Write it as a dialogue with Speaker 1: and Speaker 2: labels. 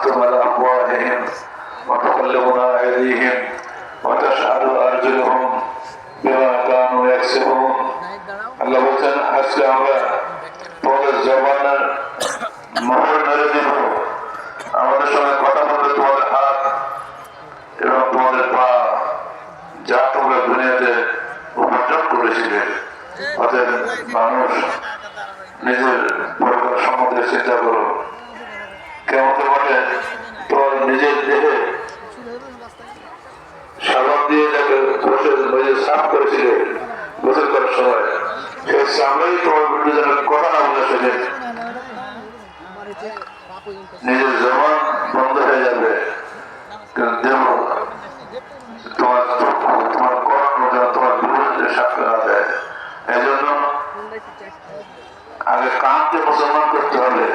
Speaker 1: نختم على أفواههم وتكلمنا أيديهم وتشهد أرجلهم بما كانوا يكسبون আল্লাহ বলছেন আজকে আমরা তোমাদের জবানের মোহর মেরে দিব আমাদের সঙ্গে কথা বলবে তোমাদের হাত এবং তোমাদের পা যা তোমরা দুনিয়াতে উপার্জন করেছিলে অতএব মানুষ নিজের পরিবার সম্বন্ধে চিন্তা করো কেমন বলে তোমার নিজের দেহে সাবান দিয়ে যাকে বসে সাফ করেছিলে গোসল করার সময় সেই সামনেই তোমার বিরুদ্ধে কথা না বলে শুনে নিজের জবান বন্ধ হয়ে যাবে দেহ তোমার তোমার কর্ম যেন তোমার বিরুদ্ধে সাক্ষ্য না দেয় এই জন্য আগে কানকে মুসলমান করতে হবে